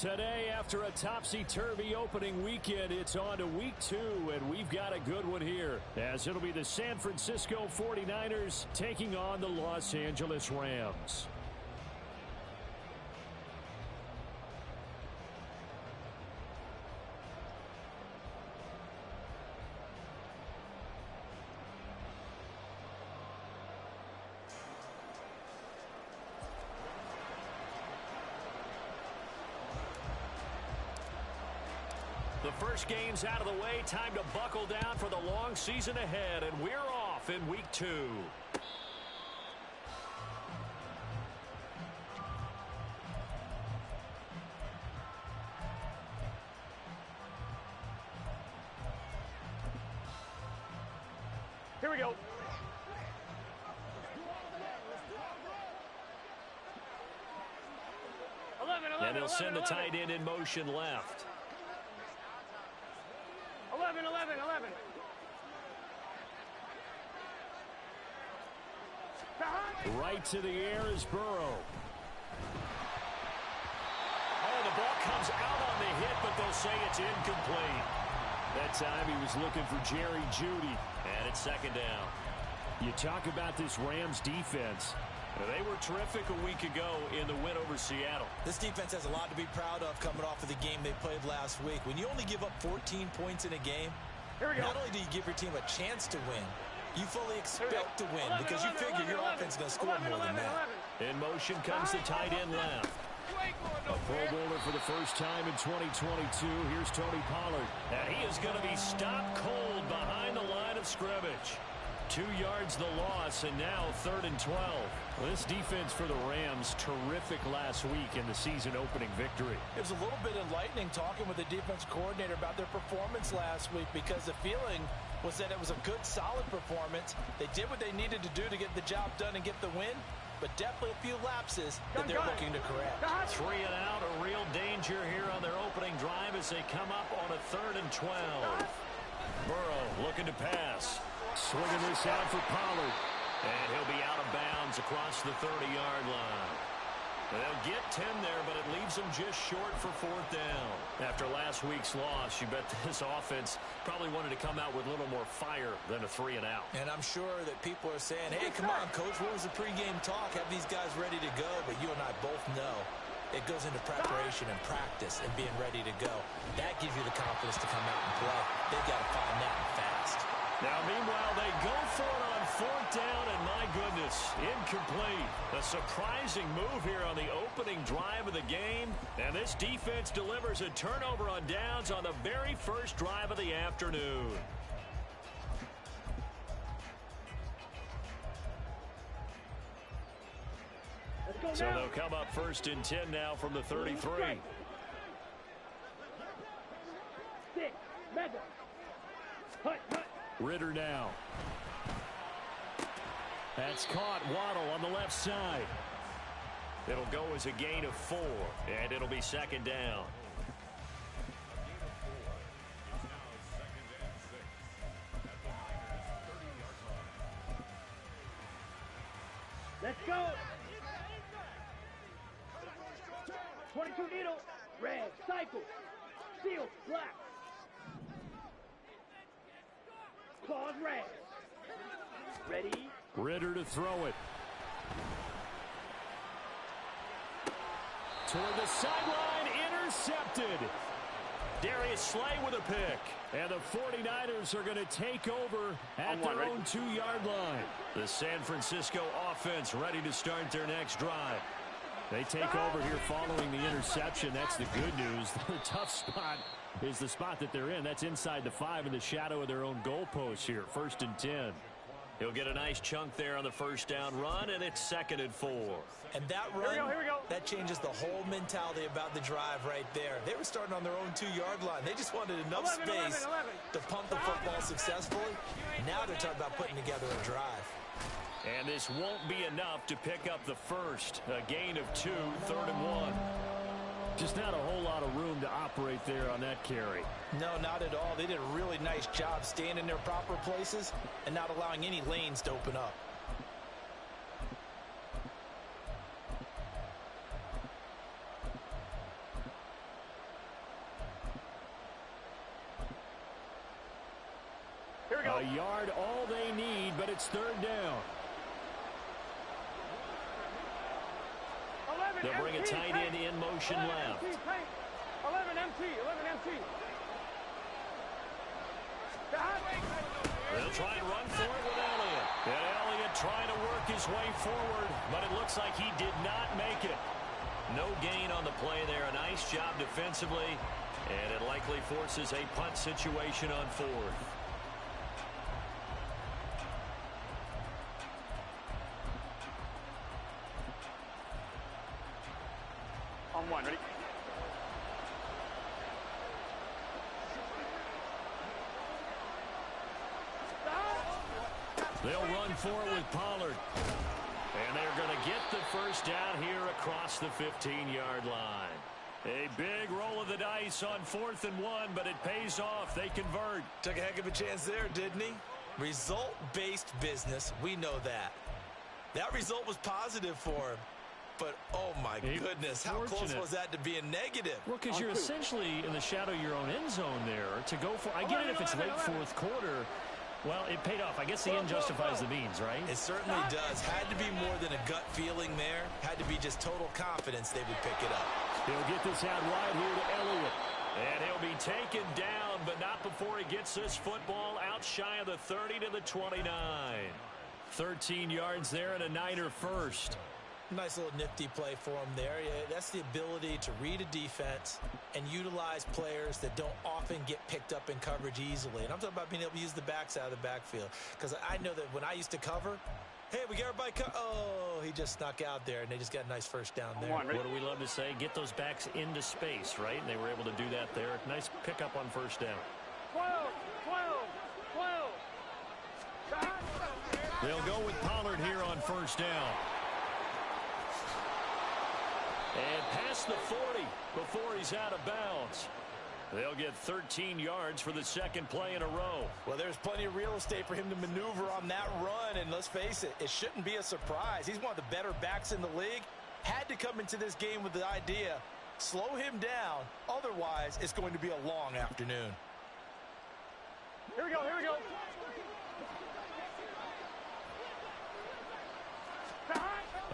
Today, after a topsy-turvy opening weekend, it's on to week 2, and we've got a good one here, as it'll be the San Francisco 49ers taking on the Los Angeles Rams. The first game's out of the way. Time to buckle down for the long season ahead, and we're off in week 2. Here we go. And they'll send the tight end in motion left. 11. Right to the air is Burrow. Oh, the ball comes out on the hit, but they'll say it's incomplete. That time he was looking for Jerry Jeudy. And it's second down. You talk about this Rams defense. They were terrific a week ago in the win over Seattle. This defense has a lot to be proud of coming off of the game they played last week. When you only give up 14 points in a game, not only do you give your team a chance to win, you fully expect to win because you figure your offense is going to score more than that. In motion comes the tight end left. A Pro Bowler for the first time in 2022. Here's Tony Pollard. And he is going to be stopped cold behind the line of scrimmage. 2 yards the loss, and now 3rd and 12. Well, this defense for the Rams, terrific last week in the season-opening victory. It was a little bit enlightening talking with the defense coordinator about their performance last week because the feeling was that it was a good, solid performance. They did what they needed to do to get the job done and get the win, but definitely a few lapses that they're looking to correct. 3 and out, a real danger here on their opening drive as they come up on a 3rd and 12. Burrow looking to pass. Swinging this out for Pollard. And he'll be out of bounds across the 30-yard line. They'll get 10 there, but it leaves them just short for 4th down. After last week's loss, you bet this offense probably wanted to come out with a little more fire than a 3 and out. And I'm sure that people are saying, hey, come on, Coach, what was the pregame talk? Have these guys ready to go? But you and I both know it goes into preparation and practice and being ready to go. That gives you the confidence to come out and play. They've got to find that fast. Now, meanwhile, they go for it on 4th down, and my goodness, incomplete. A surprising move here on the opening drive of the game, and this defense delivers a turnover on downs on the very first drive of the afternoon. So they'll come up 1st and 10 now from the 33. Ritter now. That's caught. Waddle on the left side. It'll go as a gain of 4, and it'll be 2nd down. Let's go. 22 needle. Red. Cycle. Seal. Black. Claws red. Ready. Ritter to throw it. Toward the sideline. Intercepted. Darius Slay with a pick. And the 49ers are going to take over at their own 2-yard line. The San Francisco offense ready to start their next drive. They take over here following the interception. That's the good news. The tough spot is the spot that they're in. That's inside the 5 in the shadow of their own goalpost here. 1st and 10. He'll get a nice chunk there on the 1st down run, and it's 2nd and 4. And that run, here we go. That changes the whole mentality about the drive right there. They were starting on their own 2-yard line. They just wanted enough space to punt the football successfully. Now they're talking about putting together a drive. And this won't be enough to pick up the first. A gain of 2, 3rd and 1. Just not a whole lot of room to operate there on that carry. No, not at all. They did a really nice job staying in their proper places and not allowing any lanes to open up. yard, all they need, but it's third down. They'll bring a tight end in motion left. 11 MT. They'll try and run for it with Elliott. And Elliott trying to work his way forward, but it looks like he did not make it. No gain on the play there. A nice job defensively, and it likely forces a punt situation on fourth. On one, ready? They'll run for it with Pollard. And they're going to get the first down here across the 15-yard line. A big roll of the dice on 4th and 1, but it pays off. They convert. Took a heck of a chance there, didn't he? Result-based business, we know that. That result was positive for him. But, oh, my goodness, how close was that to being negative? Well, because you're essentially in the shadow of your own end zone there to go for. I get it if it's late fourth quarter. Well, it paid off. I guess the end justifies the means, right? It certainly does. Had to be more than a gut feeling there. Had to be just total confidence they would pick it up. He'll get this out wide here to Elliott. And he'll be taken down, but not before he gets this football out shy of the 30 to the 29. 13 yards there and a Niner first. Nice little nifty play for him there. Yeah, that's the ability to read a defense and utilize players that don't often get picked up in coverage easily. And I'm talking about being able to use the backs out of the backfield. Because I know that when I used to cover, hey, we got everybody oh, he just snuck out there, and they just got a nice first down there. What do we love to say? Get those backs into space, right? And they were able to do that there. Nice pickup on first down. 12. They'll go with Pollard here on first down. And past the 40 before he's out of bounds. They'll get 13 yards for the second play in a row. Well, there's plenty of real estate for him to maneuver on that run, and let's face it, it shouldn't be a surprise. He's one of the better backs in the league. Had to come into this game with the idea, slow him down, otherwise it's going to be a long afternoon. Here we go.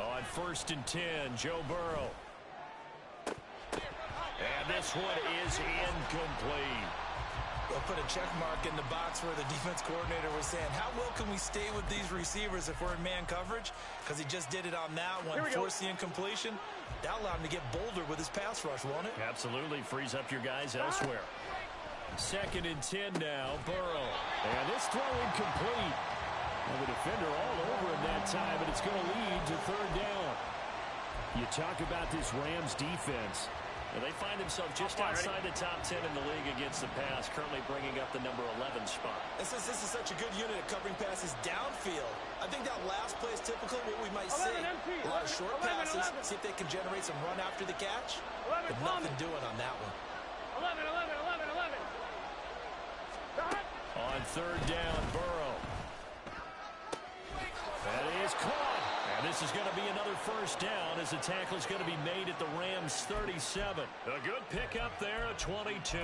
On 1st and 10, Joe Burrow. And this one is incomplete. We'll put a check mark in the box where the defense coordinator was saying, how well can we stay with these receivers if we're in man coverage? Because he just did it on that one, forced the incompletion. That allowed him to get bolder with his pass rush, won't it? Absolutely. Frees up your guys elsewhere. 2nd and 10 now, Burrow. And this throw incomplete. Well, the defender all over him that time, but it's going to lead to third down. You talk about this Rams defense. And they find themselves just outside the top 10 in the league against the pass, currently bringing up the number 11 spot. And since this is such a good unit at covering passes downfield, I think that last play is typical of what we might see. A lot of short passes, see if they can generate some run after the catch, but nothing doing on that one. 11. On third down, Burrow. That is caught. And this is going to be another first down as the tackle is going to be made at the Rams 37. A good pickup there at 22.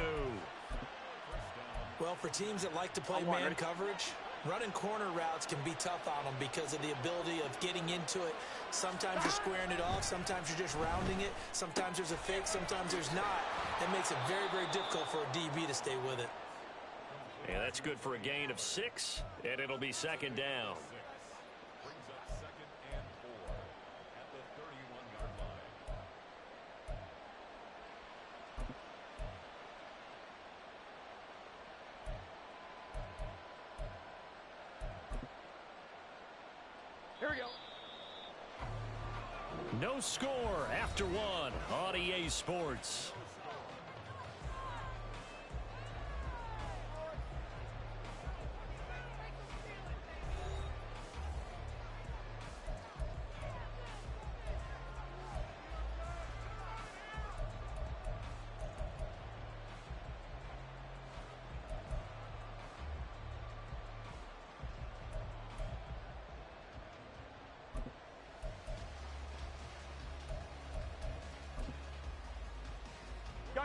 Well, for teams that like to play man coverage, running corner routes can be tough on them because of the ability of getting into it. Sometimes you're squaring it off. Sometimes you're just rounding it. Sometimes there's a fake. Sometimes there's not. That makes it very, very difficult for a DB to stay with it. And that's good for a gain of 6, and it'll be second down. Here we go. No score after 1 on EA Sports.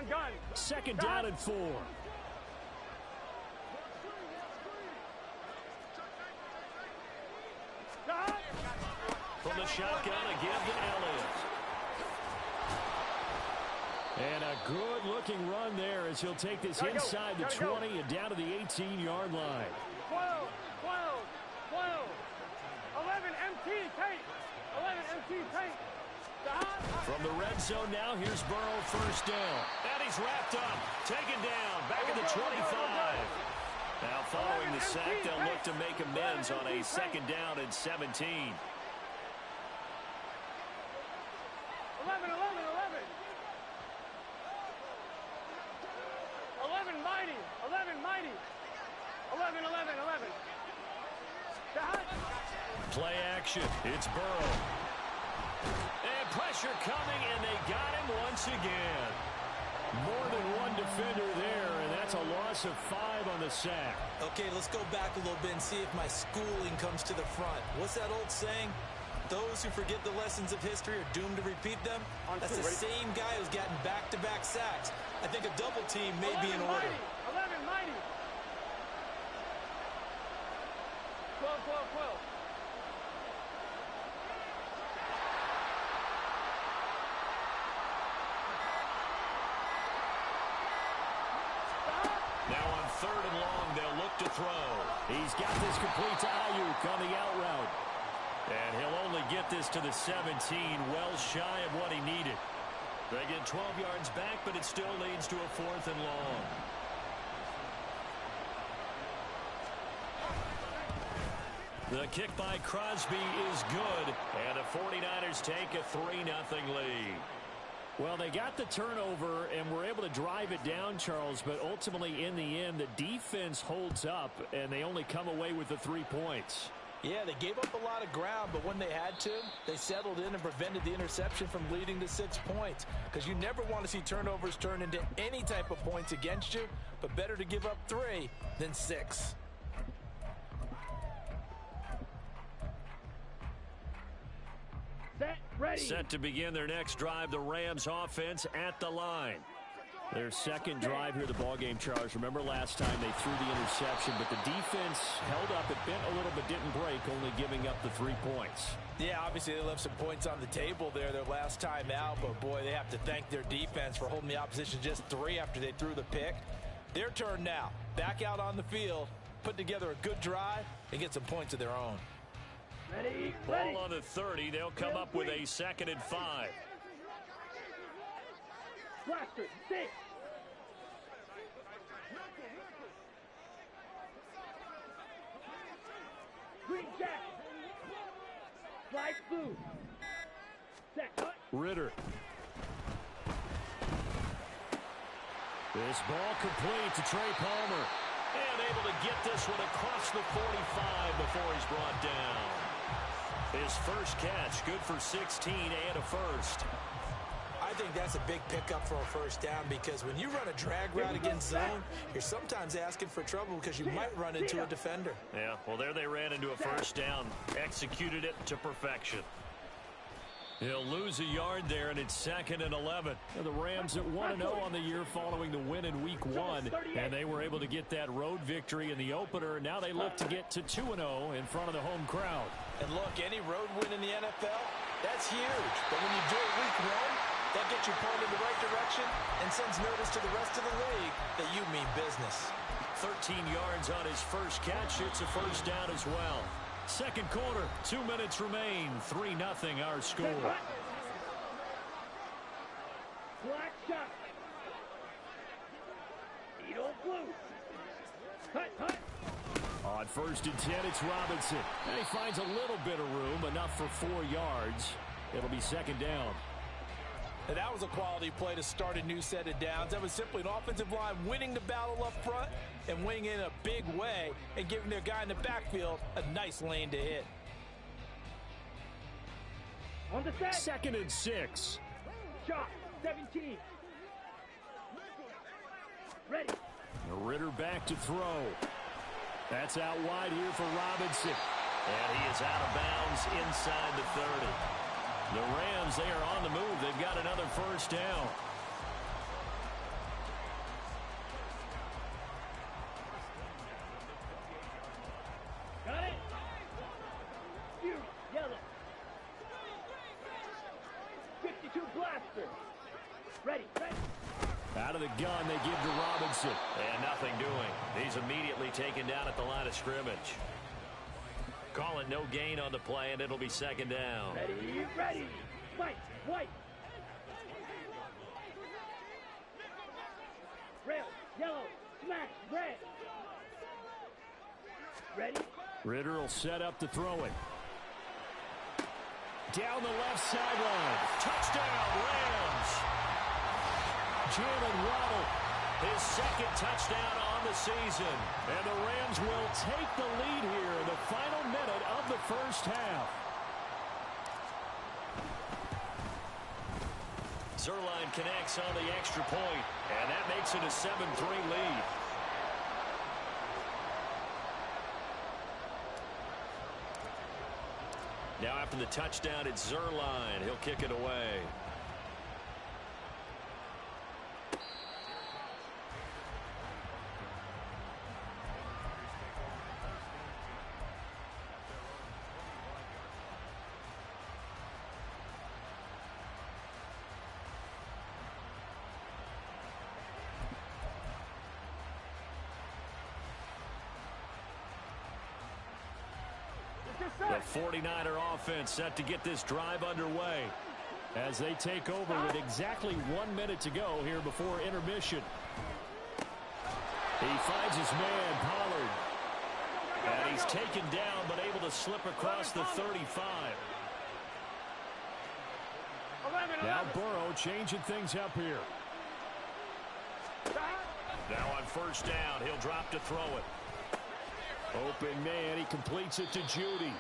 Gun. Second down and 4. shotgun again to Elliott. And a good-looking run there as he'll take this inside the 20 and down to the 18-yard line. 12, 12, 12. 11 MT, take. 11 MT, take. From the red zone now, here's Burrow, first down. And he's wrapped up, taken down, back at the 25. Now following the sack, they'll look to make amends on a second down and 17. 11, 11, 11. 11 mighty, 11 mighty. 11, 11, 11. Play action, it's Burrow. And pressure coming, and they got him once again. More than one defender there, and that's a loss of 5 on the sack. Okay, let's go back a little bit and see if my schooling comes to the front. What's that old saying? Those who forget the lessons of history are doomed to repeat them. That's the same guy who's gotten back-to-back sacks. I think a double team may be in order. 11 mighty. 12, 12, 12. Now on 3rd and long, they'll look to throw. He's got this complete to Ayuk on the out route. And he'll only get this to the 17, well shy of what he needed. They get 12 yards back, but it still leads to a 4th and long. The kick by Crosby is good, and the 49ers take a 3-0 lead. Well, they got the turnover and were able to drive it down, Charles, but ultimately in the end, the defense holds up, and they only come away with the 3 points. Yeah, they gave up a lot of ground, but when they had to, they settled in and prevented the interception from leading to 6 points. Because you never want to see turnovers turn into any type of points against you, but better to give up 3 than 6. Set, ready. Set to begin their next drive, the Rams offense at the line. Their second drive here, the ballgame, Charles. Remember last time they threw the interception, but the defense held up. It bent a little but didn't break, only giving up the 3 points. Yeah, obviously they left some points on the table there their last time out, but boy, they have to thank their defense for holding the opposition just 3 after they threw the pick. Their turn now. Back out on the field, put together a good drive, and get some points of their own. Ready, Ball on the 30. They'll come up with a 2nd and 5. Blaster, 6. Green jacket. Flag blue. Set, cut. Ritter. This ball complete to Trey Palmer. And able to get this one across the 45 before he's brought down. His first catch, good for 16 and a first. I think that's a big pickup for a first down because when you run a drag route against zone, you're sometimes asking for trouble because you might run into a defender. Yeah, well, there they ran into a first down, executed it to perfection. He'll lose a yard there, and it's 2nd and 11. The Rams at 1-0 on the year following the win in Week 1, and they were able to get that road victory in the opener. Now they look to get to 2-0 in front of the home crowd. And look, any road win in the NFL, that's huge. But when you do it Week 1, that gets you pointed in the right direction and sends notice to the rest of the league that you mean business. 13 yards on his first catch. It's a first down as well. Second quarter, 2 minutes remain. 3-0 our score. Black shot. Edo blue. Cut, cut. On 1st and 10, it's Robinson. And he finds a little bit of room, enough for 4 yards. It'll be 2nd down. And that was a quality play to start a new set of downs. That was simply an offensive line winning the battle up front and winning in a big way and giving their guy in the backfield a nice lane to hit. On the set. 2nd and 6. Shot. 17. Ready. Ritter back to throw. That's out wide here for Robinson. And he is out of bounds inside the 30. The Rams, they are on the move. They've got another first down. Got it. You, yellow. Out of the gun, they give to Robinson. And nothing doing. He's immediately taken down at the line of scrimmage. Call it no gain on the play, and it'll be second down. Ready, ready. White, white. Red, yellow, smack, red. Ready? Ritter will set up to throw it. Down the left sideline. Touchdown, Rams. Jalen Waddle, his second touchdown on the season. And the Rams will take the lead here in the final minute of the first half. Zerline connects on the extra point, and that makes it a 7-3 lead. Now after the touchdown, it's Zerline. He'll kick it away. The 49er offense set to get this drive underway as they take over with exactly 1 minute to go here before intermission. He finds his man, Pollard. And he's taken down but able to slip across the 35. Now Burrow changing things up here. Now on first down, he'll drop to throw it. Open man, he completes it to Judy.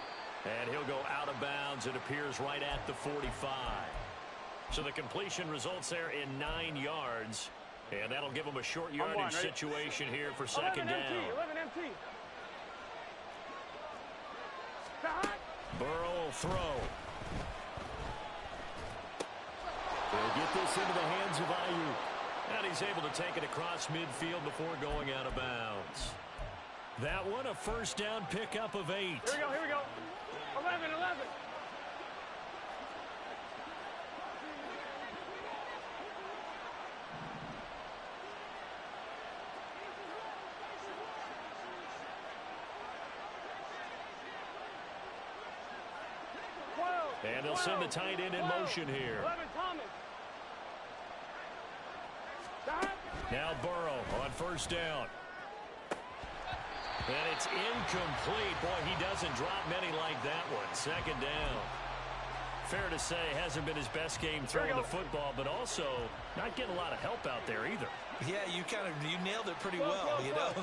And he'll go out of bounds. It appears right at the 45. So the completion results there in 9 yards. And that'll give him a short yardage situation here for second down. 11 MT. Burrow will throw. He'll get this into the hands of Ayuk. And he's able to take it across midfield before going out of bounds. That one, a first down pickup of 8. Here we go. 11. And they'll send the tight end in motion here. 11, Thomas. Now Burrow on first down. And it's incomplete. Boy, he doesn't drop many like that one. Second down. Fair to say, hasn't been his best game throwing the football, but also not getting a lot of help out there either. Yeah, you nailed it pretty well, you know.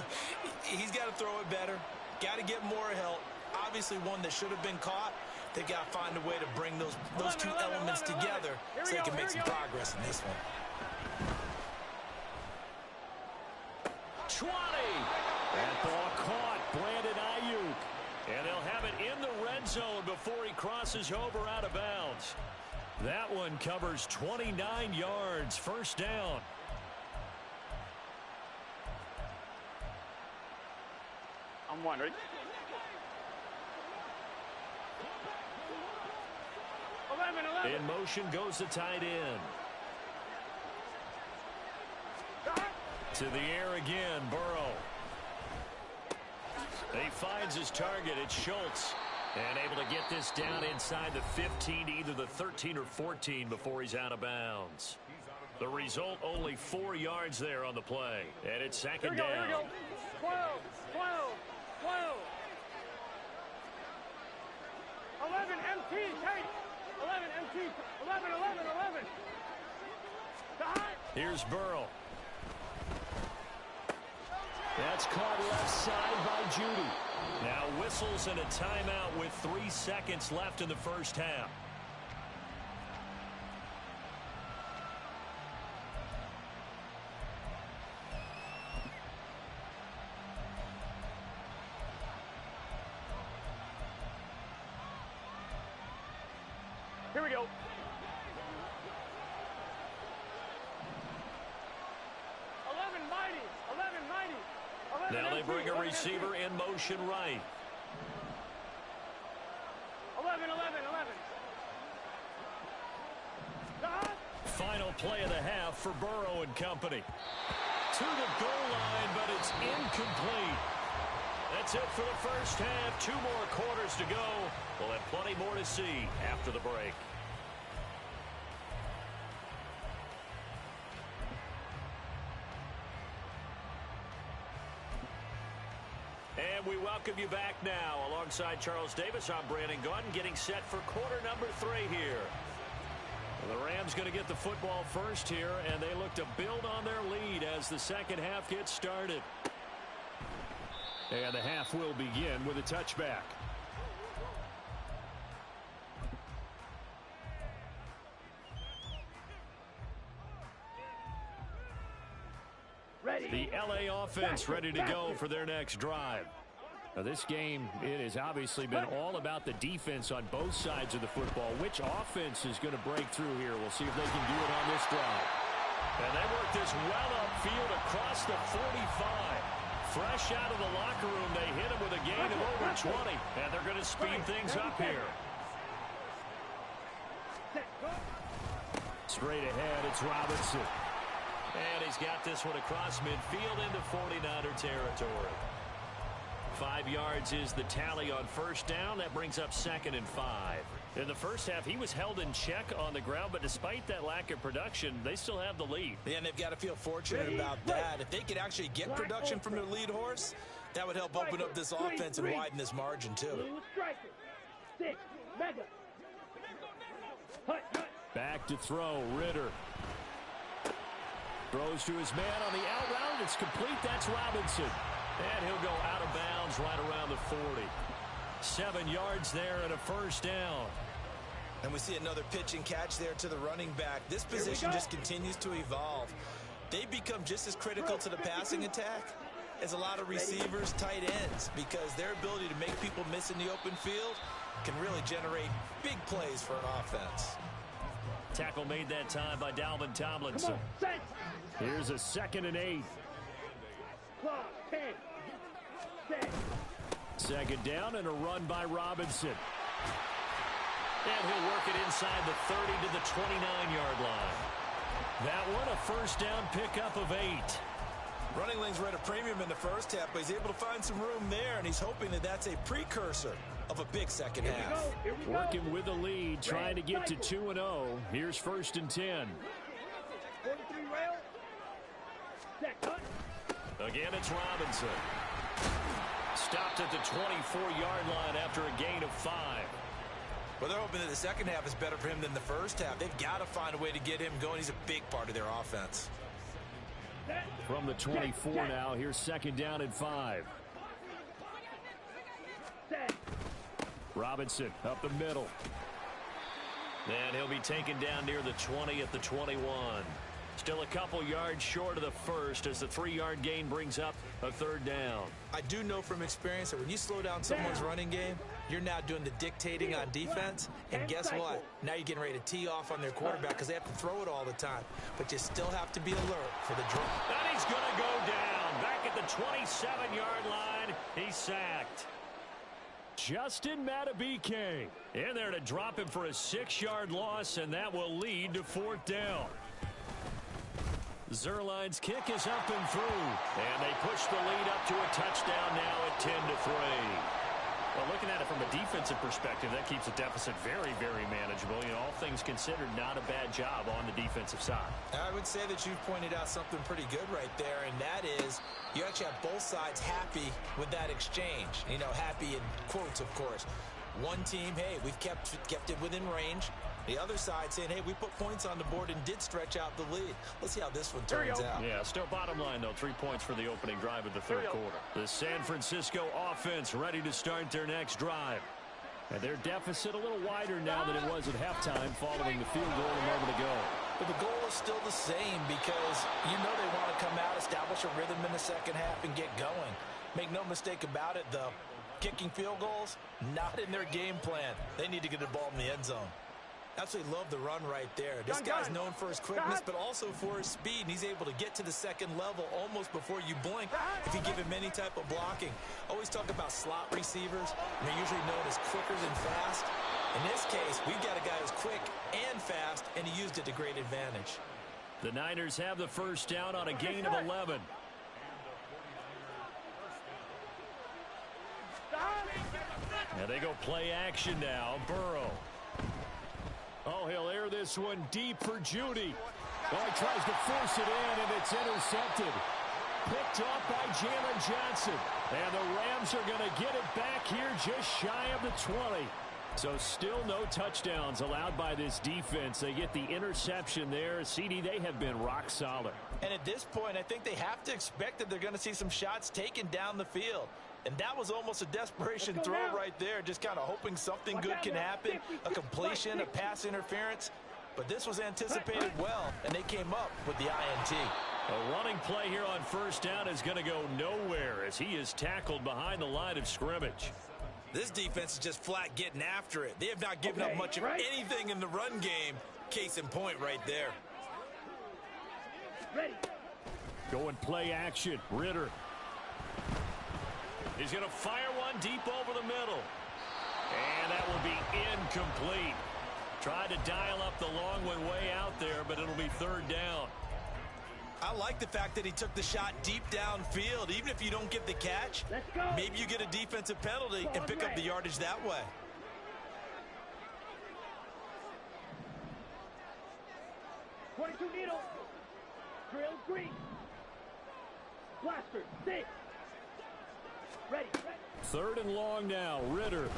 He's got to throw it better. Got to get more help. Obviously one that should have been caught. They've got to find a way to bring those two elements together so they can make some progress in this one. 20. That ball caught. Brandon Ayuk. And they'll have it in the red zone before he crosses over out of bounds. That one covers 29 yards. First down. I'm wondering. 11. In motion goes the tight end. To the air again, Burrow. He finds his target. It's Schultz. And able to get this down inside the 15 to either the 13 or 14 before he's out of bounds. The result, only 4 yards there on the play. And it's second down. Here we go. 12. 11 MT, Tate. 11 MT. 11. Here's Burrow. That's caught left side by Judy. Now whistles and a timeout with 3 seconds left in the first half. Here we go. 11 mighty. Now they bring a receiver in motion right. 11. Final play of the half. for Burrow and company. To the goal line, but it's incomplete. That's it for the first half. 2 more quarters to go. We'll have plenty more to see after the break. And we welcome you back now. Alongside Charles Davis, I'm Brandon Gaudin, getting set for quarter number 3 here. The Rams going to get the football first here, and they look to build on their lead as the second half gets started. And the half will begin with a touchback. The LA offense ready to go for their next drive. Now this game, it has obviously been all about the defense on both sides of the football. Which offense is going to break through here? We'll see if they can do it on this drive. And they work this well upfield across the 45. Fresh out of the locker room, they hit him with a gain of over 20. And they're going to speed things up here. Straight ahead, it's Robinson. And he's got this one across midfield into 49er territory. 5 yards is the tally on first down. That brings up 2nd and 5. In the first half, he was held in check on the ground, but despite that lack of production, they still have the lead. Yeah, and they've got to feel fortunate about that. If they could actually get production from their lead horse, that would help open up this offense and widen this margin, too. Back to throw, Ritter. Throws to his man on the out route. It's complete. That's Robinson. And he'll go out of bounds right around the 40. 7 yards there and a first down. And we see another pitch and catch there to the running back. This position just continues to evolve. They become just as critical to the passing attack as a lot of receivers, tight ends, because their ability to make people miss in the open field can really generate big plays for an offense. Tackle made that time by Dalvin Tomlinson. Here's a 2nd and 8. 2nd down and a run by Robinson. And he'll work it inside the 30 to the 29-yard line. That one a first down pickup of 8. Running lanes were at a premium in the first half, but he's able to find some room there, and he's hoping that that's a precursor of a big second half. Working with the lead, trying to get to 2-0. Here's 1st and 10. Again, it's Robinson. Stopped at the 24-yard line after a gain of 5. Well, they're hoping that the second half is better for him than the first half. They've got to find a way to get him going. He's a big part of their offense. From the 24 now, here's 2nd down and 5. Robinson up the middle. And he'll be taken down near the 20 at the 21. Still a couple yards short of the first as the 3-yard gain brings up a 3rd down. I do know from experience that when you slow down someone's running game, you're now doing the dictating on defense. And guess what? Now you're getting ready to tee off on their quarterback because they have to throw it all the time. But you still have to be alert for the draw. And he's going to go down. Back at the 27-yard line, he's sacked. Justin Matabike in there to drop him for a 6-yard loss, and that will lead to 4th down. Zerline's kick is up and through, and they push the lead up to a touchdown now at 10-3. Well, looking at it from a defensive perspective, that keeps the deficit very, very manageable. You know, all things considered, not a bad job on the defensive side. I would say that you've pointed out something pretty good right there, and that is you actually have both sides happy with that exchange. You know, happy in quotes, of course. One team, hey, we've kept it within range. The other side saying, hey, we put points on the board and did stretch out the lead. Let's see how this one turns out. Yeah, still bottom line, though, 3 points for the opening drive of the 3rd quarter. The San Francisco offense ready to start their next drive. And their deficit a little wider now than it was at halftime following the field goal a moment ago. But the goal is still the same because you know they want to come out, establish a rhythm in the second half, and get going. Make no mistake about it, though. Kicking field goals, not in their game plan. They need to get the ball in the end zone. Absolutely love the run right there. This guy's known for his quickness, but also for his speed, and he's able to get to the second level almost before you blink if you give him any type of blocking. Always talk about slot receivers, and they're usually known as quicker than fast. In this case, we've got a guy who's quick and fast, and he used it to great advantage. The Niners have the first down on a gain of 11. And they go play action now. Burrow. Oh, he'll air this one deep for Judy. Oh, he tries to force it in, and it's intercepted. Picked off by Jalen Johnson. And the Rams are going to get it back here just shy of the 20. So still no touchdowns allowed by this defense. They get the interception there. CD, they have been rock solid. And at this point, I think they have to expect that they're going to see some shots taken down the field. And that was almost a desperation throw right there, just kind of hoping something good can happen, a completion, a pass interference. But this was anticipated well, and they came up with the INT. A running play here on first down is going to go nowhere as he is tackled behind the line of scrimmage. This defense is just flat getting after it. They have not given up much of anything in the run game. Case in point right there. Ready. Go and play action. Ritter. He's going to fire one deep over the middle. And that will be incomplete. Tried to dial up the long one way out there, but it'll be third down. I like the fact that he took the shot deep downfield. Even if you don't get the catch, maybe you get a defensive penalty and pick up the yardage that way. .22 needle. Drill green. Blaster 6. Ready. Third and long now. Ritter.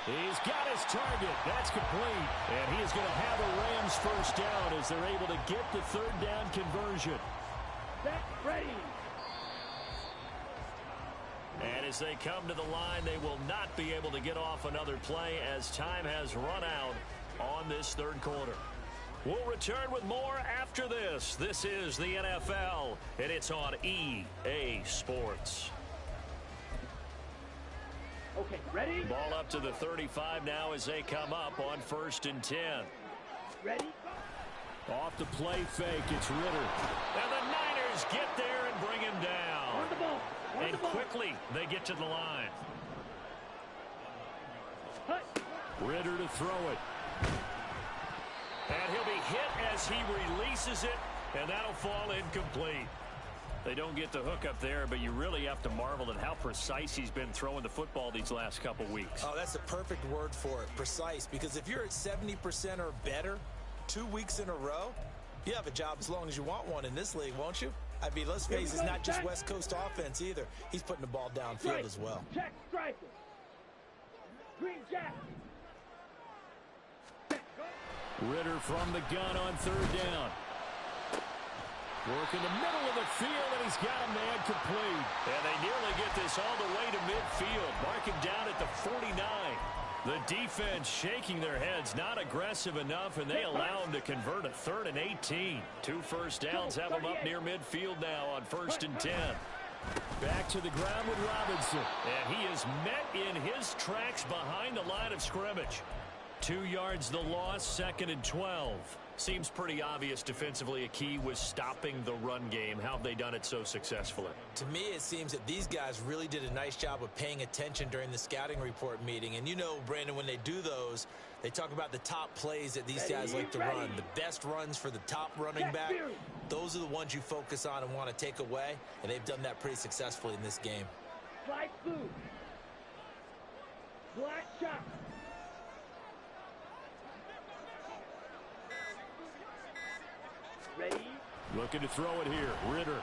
He's got his target. That's complete. And he is going to have a Rams first down as they're able to get the third down conversion. Set, ready. And as they come to the line, they will not be able to get off another play as time has run out on this third quarter. We'll return with more after this. This is the NFL, and it's on EA Sports. Okay, ready? Ball up to the 35 now as they come up on 1st and 10. Ready? Off the play fake, it's Ritter. And the Niners get there and bring him down. On the ball. And quickly, they get to the line. Hut. Ritter to throw it. And he'll be hit as he releases it, and that'll fall incomplete. They don't get the hook up there, but you really have to marvel at how precise he's been throwing the football these last couple weeks. Oh, that's a perfect word for it, precise, because if you're at 70% or better 2 weeks in a row, you have a job as long as you want one in this league, won't you? I mean, let's face it, it's not just West Coast offense either. He's putting the ball downfield as well. Check striker. Green jack. Ritter from the gun on third down. Work in the middle of the field, and he's got a man complete. And they nearly get this all the way to midfield. Mark him down at the 49. The defense shaking their heads, not aggressive enough, and they allow him to convert a 3rd and 18. 2 first downs have him up near midfield now on 1st and 10. Back to the ground with Robinson. And he is met in his tracks behind the line of scrimmage. 2 yards the loss, 2nd and 12. Seems pretty obvious defensively a key was stopping the run game. How have they done it so successfully? To me, it seems that these guys really did a nice job of paying attention during the scouting report meeting. And you know, Brandon, when they do those, they talk about the top plays that these guys like to run. The best runs for the top running back. Those are the ones you focus on and want to take away. And they've done that pretty successfully in this game. Light blue. Black shot. Ready? Looking to throw it here. Ritter.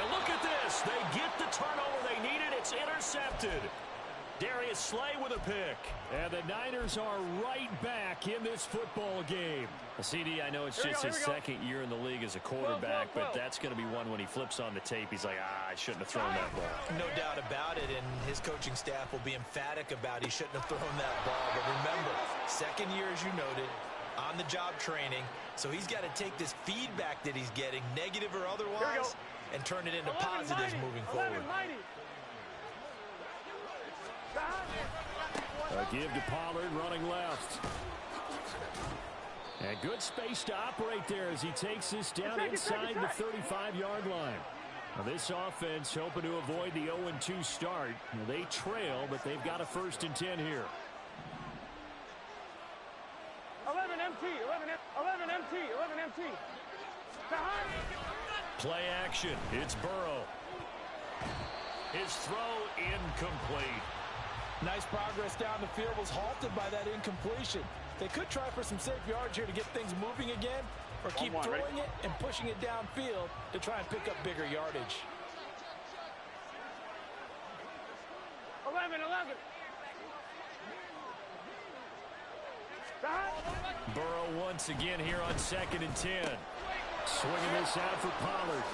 And look at this. They get the turnover they needed. It's intercepted. Darius Slay with a pick. And the Niners are right back in this football game. CD, I know it's just his second year in the league as a quarterback, but that's going to be one when he flips on the tape. He's like, I shouldn't have thrown that ball. No doubt about it, and his coaching staff will be emphatic about he shouldn't have thrown that ball. But remember, second year, as you noted, on-the-job training, so he's got to take this feedback that he's getting, negative or otherwise, and turn it into positives moving forward. A give to Pollard running left. And good space to operate there as he takes this down inside the 35-yard line. Now this offense hoping to avoid the 0-2 start. They trail, but they've got a 1st and 10 here. Play action. It's Burrow. His throw incomplete. Nice progress down the field was halted by that incompletion. They could try for some safe yards here to get things moving again, or keep throwing it and pushing it downfield to try and pick up bigger yardage. 11. Burrow once again here on 2nd and 10. Swinging this out for Pollard.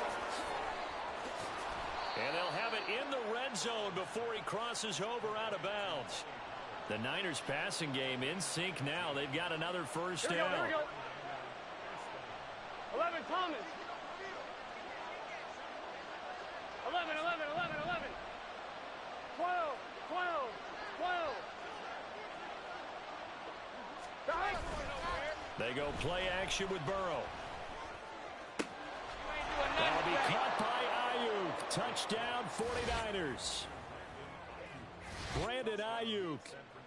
And they'll have it in the red zone before he crosses over out of bounds. The Niners passing game in sync now. They've got another first down. Here we go. 11, Thomas. 11. 12. They go play action with Burrow. That'll be caught by Ayuk. Touchdown 49ers. Brandon Ayuk,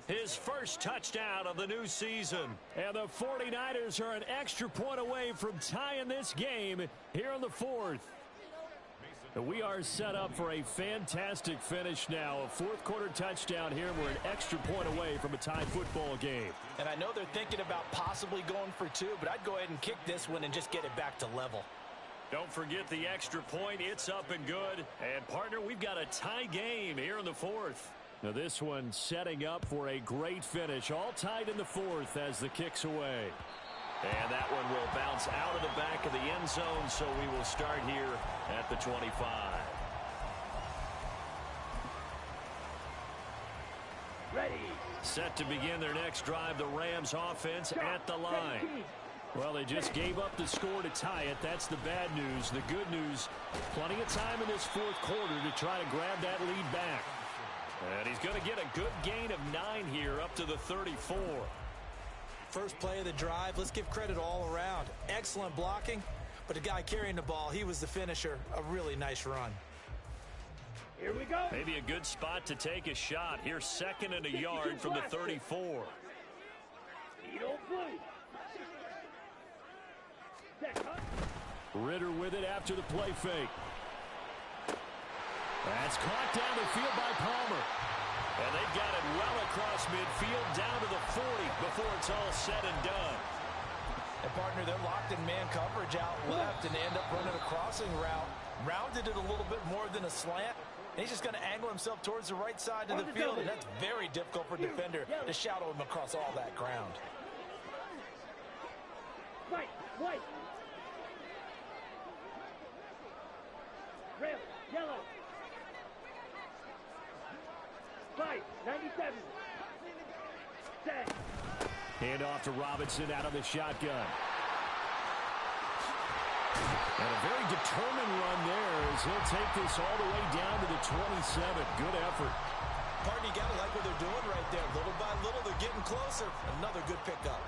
his first touchdown of the new season. And the 49ers are an extra point away from tying this game here in the 4th. We are set up for a fantastic finish now. A 4th quarter touchdown here. We're an extra point away from a tied football game. And I know they're thinking about possibly going for 2, but I'd go ahead and kick this one and just get it back to level. Don't forget the extra point. It's up and good. And, partner, we've got a tie game here in the 4th. Now this one setting up for a great finish. All tied in the 4th as the kick's away. And that one will bounce out of the back of the end zone, so we will start here at the 25. Ready. Set to begin their next drive, the Rams offense at the line. Well, they just gave up the score to tie it. That's the bad news. The good news, plenty of time in this 4th quarter to try to grab that lead back. And he's going to get a good gain of 9 here up to the 34. First play of the drive, let's give credit all around. Excellent blocking, but the guy carrying the ball, he was the finisher. A really nice run. Here we go. Maybe a good spot to take a shot. Here's 2nd and a yard from the 34. You don't play. Ritter with it after the play fake. That's caught down the field by Palmer. And they've got it well across midfield down to the 40 before it's all said and done. And, partner, they're locked in man coverage out left, and they end up running a crossing route. Rounded it a little bit more than a slant. And he's just going to angle himself towards the right side of the field, and that's very difficult for a defender to shadow him across all that ground. White. Red, yellow. White, 97. Set. Hand off to Robinson out of the shotgun. And a very determined run there as he'll take this all the way down to the 27. Good effort. Partner, you got to like what they're doing right there. Little by little, they're getting closer. Another good pickup.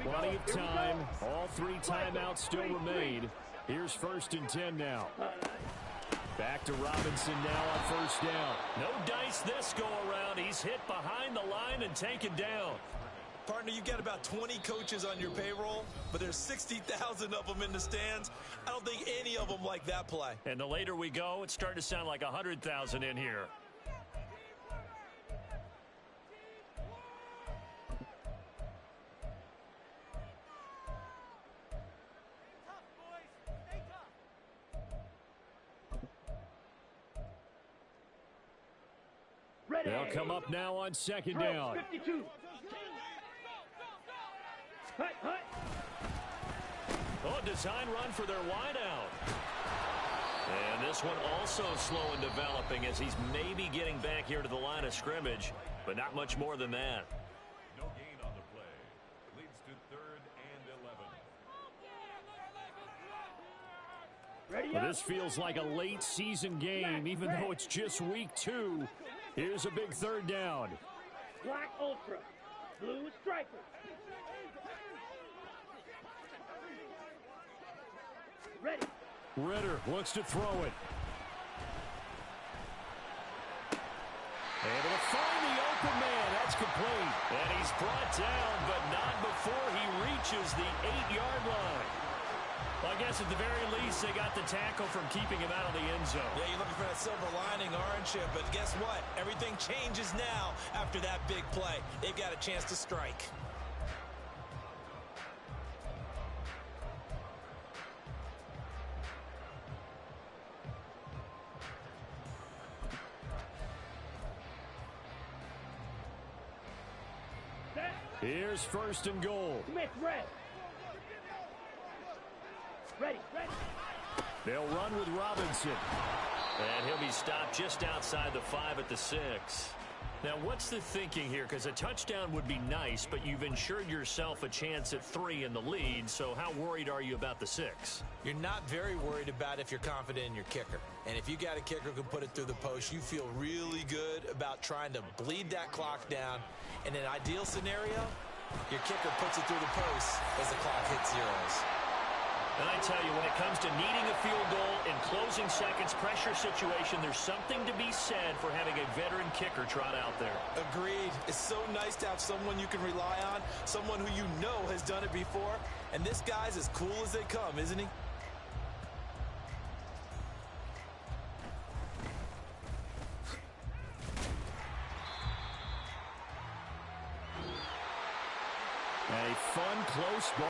Plenty of time. All 3 timeouts still remain. Here's 1st and 10 now. Back to Robinson now on 1st down. No dice this go around. He's hit behind the line and taken down. Partner, you've got about 20 coaches on your payroll, but there's 60,000 of them in the stands. I don't think any of them like that play. And the later we go, it's starting to sound like 100,000 in here. They'll come up now on 2nd down. 52. Hut. Oh, design run for their wideout. And this one also slow in developing as he's maybe getting back here to the line of scrimmage, but not much more than that. No gain on the play. Leads to 3rd and 11. Ready Well, up. this feels like a late season game, even though it's just week 2. Here's a big 3rd down. Black Ultra. Blue Striker. Ready. Ritter looks to throw it. Able to find the open man. That's complete. And he's brought down, but not before he reaches reaches the 8-yard line. Well, I guess at the very least, they got the tackle from keeping him out of the end zone. Yeah, you're looking for that silver lining, aren't you? But guess what? Everything changes now after that big play. They've got a chance to strike. Here's first and goal. Smith, red. Ready. They'll run with Robinson. And he'll be stopped just outside the 5 at the 6. Now, what's the thinking here? Because a touchdown would be nice, but you've ensured yourself a chance at 3 in the lead, so how worried are you about the 6? You're not very worried about if you're confident in your kicker. And if you got a kicker who can put it through the post, you feel really good about trying to bleed that clock down. In an ideal scenario, your kicker puts it through the post as the clock hits zeros. And I tell you, when it comes to needing a field goal in closing seconds, pressure situation, there's something to be said for having a veteran kicker trot out there. Agreed. It's so nice to have someone you can rely on, someone who you know has done it before. And this guy's as cool as they come, isn't he? A fun, close ball.